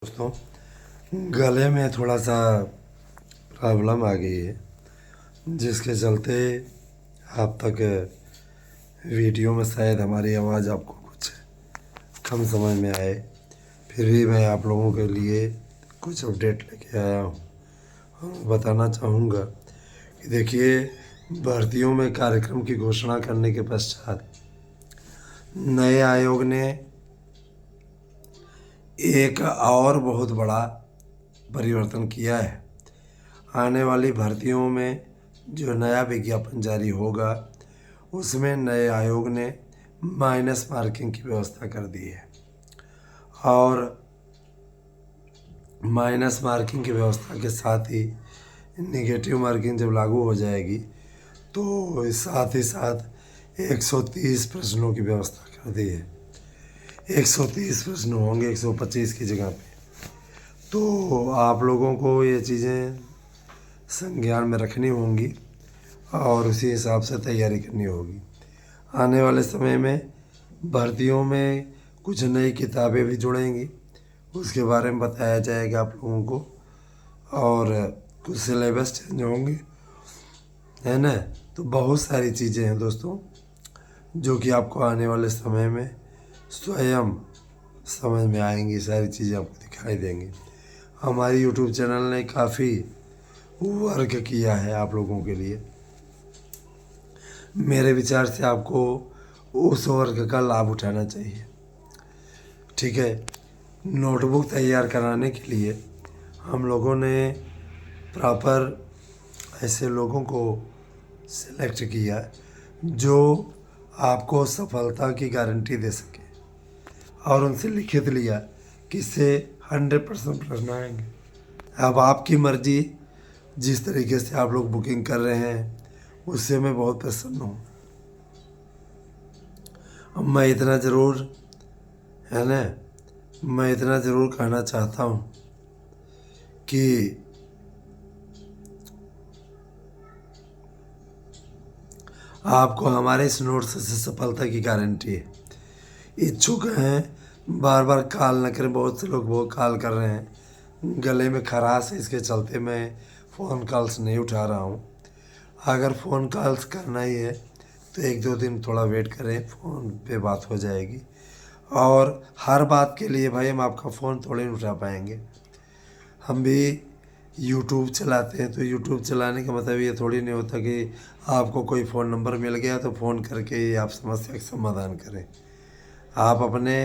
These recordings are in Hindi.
दोस्तों, गले में थोड़ा सा प्रॉब्लम आ गई है, जिसके चलते आप तक वीडियो में शायद हमारी आवाज़ आपको कुछ कम समझ में आए। फिर भी मैं आप लोगों के लिए कुछ अपडेट लेके आया हूँ और मैं बताना चाहूँगा कि देखिए, भर्तियों में कार्यक्रम की घोषणा करने के पश्चात नए आयोग ने एक और बहुत बड़ा परिवर्तन किया है। आने वाली भर्तियों में जो नया विज्ञापन जारी होगा, उसमें नए आयोग ने माइनस मार्किंग की व्यवस्था कर दी है। और माइनस मार्किंग की व्यवस्था के साथ ही निगेटिव मार्किंग जब लागू हो जाएगी, तो साथ ही साथ 130 प्रश्नों की व्यवस्था कर दी है। 130 प्रश्न होंगे 125 की जगह पे। तो आप लोगों को ये चीज़ें संज्ञान में रखनी होंगी और उसी हिसाब से तैयारी करनी होगी। आने वाले समय में भर्तियों में कुछ नई किताबें भी जुड़ेंगी, उसके बारे में बताया जाएगा आप लोगों को। और कुछ सिलेबस चेंज होंगे, है ना। तो बहुत सारी चीज़ें हैं दोस्तों, जो कि आपको आने वाले समय में स्वयं समझ में आएंगी। सारी चीज़ें आपको दिखाई देंगी। हमारी यूट्यूब चैनल ने काफ़ी वर्क किया है आप लोगों के लिए। मेरे विचार से आपको उस वर्क का लाभ उठाना चाहिए, ठीक है। नोटबुक तैयार कराने के लिए हम लोगों ने प्रॉपर ऐसे लोगों को सिलेक्ट किया जो आपको सफलता की गारंटी दे सके, और उनसे लिखित लिया कि इससे 100% प्रश्न आएंगे। अब आपकी मर्जी, जिस तरीके से आप लोग बुकिंग कर रहे हैं उससे मैं बहुत प्रसन्न हूँ। अब मैं इतना ज़रूर, है ना, मैं इतना ज़रूर कहना चाहता हूँ कि आपको हमारे इस नोट से सफलता की गारंटी है। इच्छुक हैं, बार बार कॉल न करें। बहुत से लोग बहुत कॉल कर रहे हैं, गले में खराश है, इसके चलते मैं फ़ोन कॉल्स नहीं उठा रहा हूँ। अगर फ़ोन कॉल्स करना ही है तो 1-2 दिन थोड़ा वेट करें, फ़ोन पे बात हो जाएगी। और हर बात के लिए भाई हम आपका फ़ोन थोड़े नहीं उठा पाएंगे। हम भी यूट्यूब चलाते हैं, तो यूट्यूब चलाने का मतलब ये थोड़ी नहीं होता कि आपको कोई फ़ोन नंबर मिल गया तो फ़ोन करके ही आप समस्या का समाधान करें। आप अपने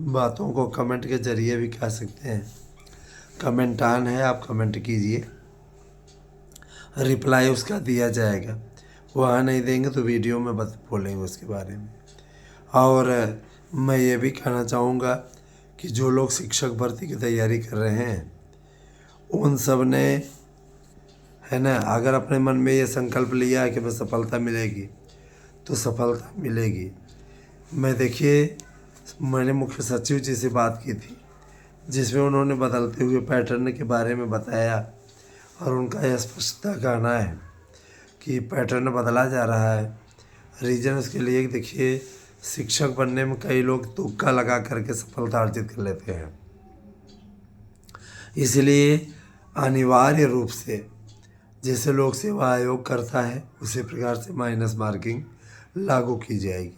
बातों को कमेंट के ज़रिए भी कह सकते हैं। कमेंट ऑन है, आप कमेंट कीजिए, रिप्लाई उसका दिया जाएगा। वहाँ नहीं देंगे तो वीडियो में बोलेंगे उसके बारे में। और मैं ये भी कहना चाहूँगा कि जो लोग शिक्षक भर्ती की तैयारी कर रहे हैं, उन सब ने, है ना, अगर अपने मन में ये संकल्प लिया है कि मैं सफलता मिलेगी तो सफलता मिलेगी। मैं देखिए, मैंने मुख्य सचिव जी से बात की थी, जिसमें उन्होंने बदलते हुए पैटर्न के बारे में बताया, और उनका यह स्पष्टता कहना है कि पैटर्न बदला जा रहा है। रीज़न उसके लिए देखिए, शिक्षक बनने में कई लोग तुक्का लगा करके सफलता अर्जित कर लेते हैं, इसलिए अनिवार्य रूप से जैसे लोक सेवा आयोग करता है उसी प्रकार से माइनस मार्किंग लागू की जाएगी।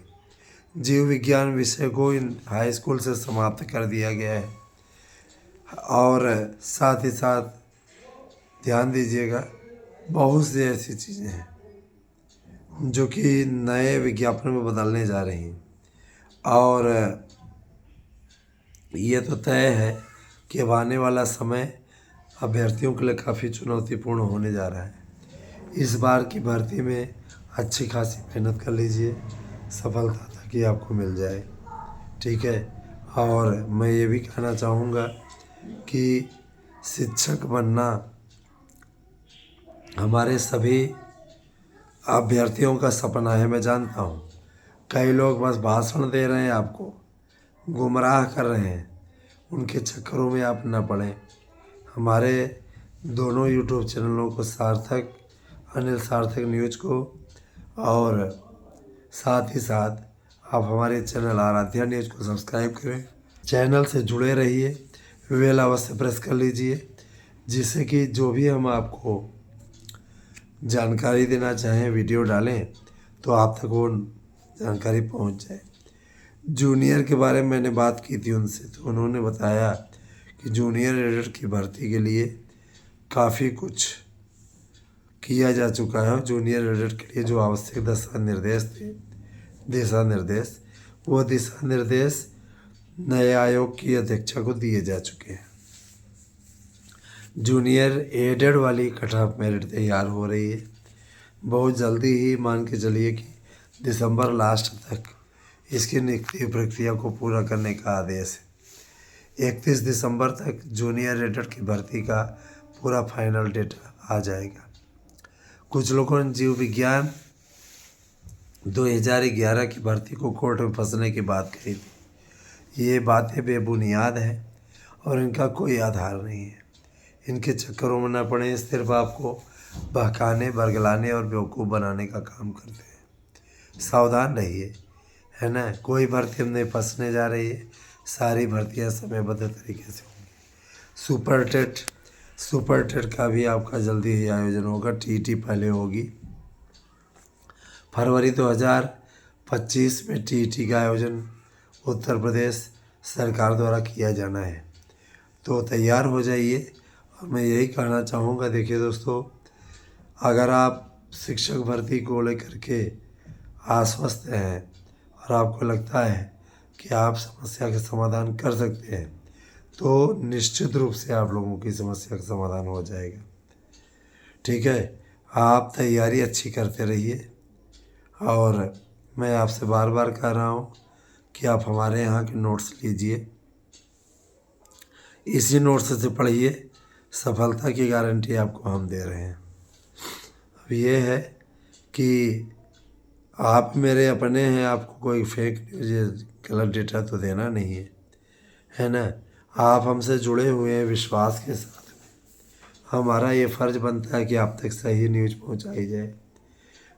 जीव विज्ञान विषय को इन हाई स्कूल से समाप्त कर दिया गया है। और साथ ही साथ ध्यान दीजिएगा, बहुत सी ऐसी चीज़ें हैं जो कि नए विज्ञापन में बदलने जा रही हैं। और ये तो तय है कि अब आने वाला समय अभ्यर्थियों के लिए काफ़ी चुनौतीपूर्ण होने जा रहा है। इस बार की भर्ती में अच्छी खासी मेहनत कर लीजिए, सफलता ताकि आपको मिल जाए, ठीक है। और मैं ये भी कहना चाहूँगा कि शिक्षक बनना हमारे सभी अभ्यर्थियों का सपना है, मैं जानता हूँ। कई लोग बस भाषण दे रहे हैं, आपको गुमराह कर रहे हैं, उनके चक्करों में आप न पड़ें। हमारे दोनों यूट्यूब चैनलों को, सार्थक, अनिल सार्थक न्यूज़ को, और साथ ही साथ आप हमारे चैनल आराध्या न्यूज़ को सब्सक्राइब करें। चैनल से जुड़े रहिए, बेल अवश्य प्रेस कर लीजिए, जिससे कि जो भी हम आपको जानकारी देना चाहें, वीडियो डालें, तो आप तक वो जानकारी पहुंच जाए। जूनियर के बारे में मैंने बात की थी उनसे, तो उन्होंने बताया कि जूनियर एडिटर की भर्ती के लिए काफ़ी कुछ किया जा चुका है। जूनियर एडिटर के लिए जो आवश्यक दिशा निर्देश वो दिशा निर्देश नए आयोग की अध्यक्षा को दिए जा चुके हैं। जूनियर एडेड वाली कट ऑफ मेरिट तैयार हो रही है। बहुत जल्दी ही मान के चलिए कि दिसंबर लास्ट तक इसकी नियुक्ति प्रक्रिया को पूरा करने का आदेश है। 31 दिसंबर तक जूनियर एडेड की भर्ती का पूरा फाइनल डेटा आ जाएगा। कुछ लोगों ने जीव विज्ञान 2011 की भर्ती को कोर्ट में फंसने की बात कही थी। ये बातें बेबुनियाद हैं और इनका कोई आधार नहीं है। इनके चक्करों में न पड़े, सिर्फ आपको बहकाने, बरगलाने और बेवकूफ़ बनाने का काम करते हैं। सावधान रहिए, है ना। कोई भर्ती हम नहीं फंसने जा रही है। सारी भर्तियां समयबद्ध तरीके से होंगी। सुपर टेट का भी आपका जल्दी ही आयोजन होगा। टीईटी पहले होगी। फरवरी 2025 में टीईटी का आयोजन उत्तर प्रदेश सरकार द्वारा किया जाना है, तो तैयार हो जाइए। और मैं यही कहना चाहूँगा, देखिए दोस्तों, अगर आप शिक्षक भर्ती को लेकर के आश्वस्त हैं और आपको लगता है कि आप समस्या का समाधान कर सकते हैं, तो निश्चित रूप से आप लोगों की समस्या का समाधान हो जाएगा। ठीक है, आप तैयारी अच्छी करते रहिए। और मैं आपसे बार बार कह रहा हूँ कि आप हमारे यहाँ के नोट्स लीजिए, इसी नोट्स से पढ़िए। सफलता की गारंटी आपको हम दे रहे हैं। अब ये है कि आप मेरे अपने हैं, आपको कोई फेक न्यूज़, गलत डेटा तो देना नहीं है, है ना। आप हमसे जुड़े हुए हैं विश्वास के साथ में। हमारा ये फ़र्ज़ बनता है कि आप तक सही न्यूज़ पहुंचाई जाए।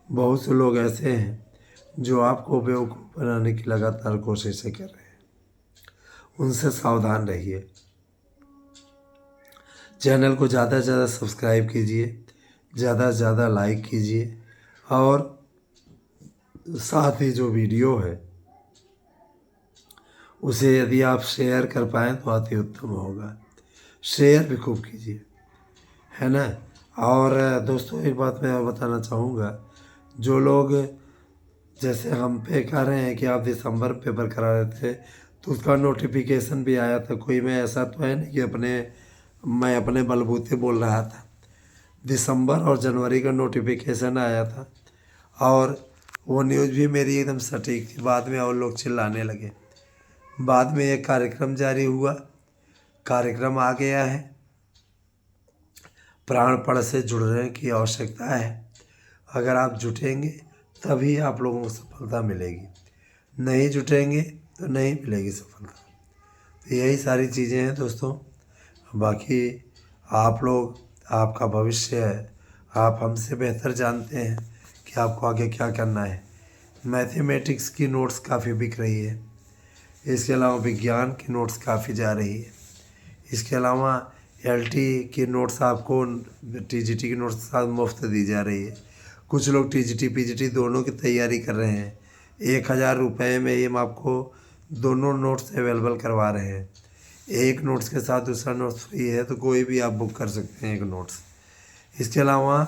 बहुत से लोग ऐसे हैं जो आपको बेवकूफ़ बनाने की लगातार कोशिशें कर रहे हैं, उनसे सावधान रहिए। चैनल को ज़्यादा से ज़्यादा सब्सक्राइब कीजिए, ज़्यादा से ज़्यादा लाइक कीजिए, और साथ ही जो वीडियो है उसे यदि आप शेयर कर पाएँ तो अति उत्तम होगा। शेयर भी खूब कीजिए, है ना। और दोस्तों, एक बात मैं और बताना चाहूँगा, जो लोग जैसे हम पे कह रहे हैं कि आप दिसंबर पेपर करा रहे थे, तो उसका नोटिफिकेशन भी आया था। कोई मैं ऐसा तो है नहीं कि मैं अपने बलबूते बोल रहा था। दिसंबर और जनवरी का नोटिफिकेशन आया था, और वो न्यूज़ भी मेरी एकदम सटीक थी। बाद में और लोग चिल्लाने लगे। बाद में एक कार्यक्रम जारी हुआ, कार्यक्रम आ गया है। प्राणपण से जुड़ने की आवश्यकता है। अगर आप जुटेंगे तभी आप लोगों को सफलता मिलेगी, नहीं जुटेंगे तो नहीं मिलेगी सफलता। तो यही सारी चीज़ें हैं दोस्तों। बाकी आप लोग, आपका भविष्य है, आप हमसे बेहतर जानते हैं कि आपको आगे क्या करना है। मैथमेटिक्स की नोट्स काफ़ी बिक रही है। इसके अलावा विज्ञान की नोट्स काफ़ी जा रही है। इसके अलावा एलटी की नोट्स आपको, टीजीटी की नोट्स साथ मुफ्त दी जा रही है। कुछ लोग टीजीटी पीजीटी दोनों की तैयारी कर रहे हैं। 1000 रुपये में ही हम आपको दोनों नोट्स अवेलेबल करवा रहे हैं। एक नोट्स के साथ दूसरा नोट्स फ्री है, तो कोई भी आप बुक कर सकते हैं एक नोट्स। इसके अलावा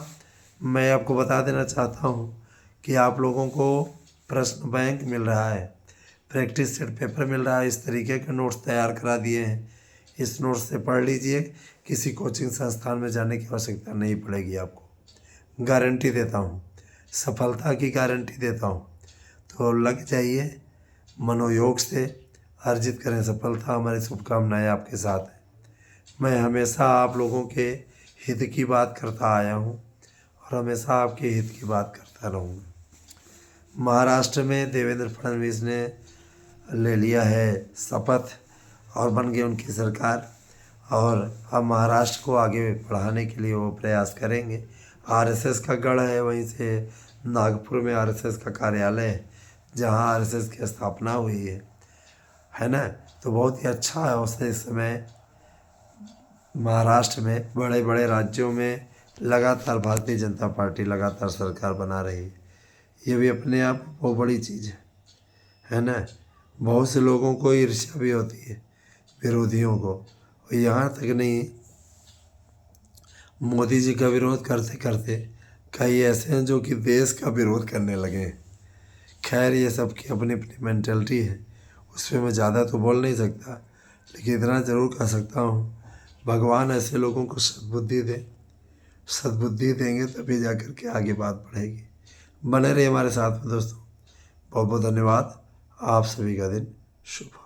मैं आपको बता देना चाहता हूँ कि आप लोगों को प्रश्न बैंक मिल रहा है, प्रैक्टिस सेट पेपर मिल रहा है। इस तरीके के नोट्स तैयार करा दिए हैं। इस नोट्स से पढ़ लीजिए, किसी कोचिंग संस्थान में जाने की आवश्यकता नहीं पड़ेगी आपको। गारंटी देता हूँ, सफलता की गारंटी देता हूँ। तो लग जाइए, मनोयोग से अर्जित करें सफलता। हमारी शुभकामनाएं आपके साथ हैं। मैं हमेशा आप लोगों के हित की बात करता आया हूँ और हमेशा आपके हित की बात करता रहूँगा। महाराष्ट्र में देवेंद्र फडणवीस ने ले लिया है शपथ और बन गई उनकी सरकार, और अब महाराष्ट्र को आगे बढ़ाने के लिए वो प्रयास करेंगे। आरएसएस का गढ़ है, वहीं से नागपुर में आरएसएस का कार्यालय है, जहां आरएसएस की स्थापना हुई है ना। तो बहुत ही अच्छा है। उसने इस समय महाराष्ट्र में, बड़े बड़े राज्यों में लगातार भारतीय जनता पार्टी लगातार सरकार बना रही है। ये भी अपने आप में बहुत बड़ी चीज़ है ना। बहुत से लोगों को ईर्ष्या भी होती है, विरोधियों को। और यहाँ तक नहीं, मोदी जी का विरोध करते करते कई ऐसे हैं जो कि देश का विरोध करने लगे हैं। खैर, ये सब की अपनी अपनी मेंटेलिटी है, उस पर मैं ज़्यादा तो बोल नहीं सकता, लेकिन इतना ज़रूर कह सकता हूँ, भगवान ऐसे लोगों को सद्बुद्धि दे। सद्बुद्धि देंगे तभी जा कर के आगे बात बढ़ेगी। बने रहिए हमारे साथ में दोस्तों। बहुत बहुत धन्यवाद। आप सभी का दिन शुभ हो।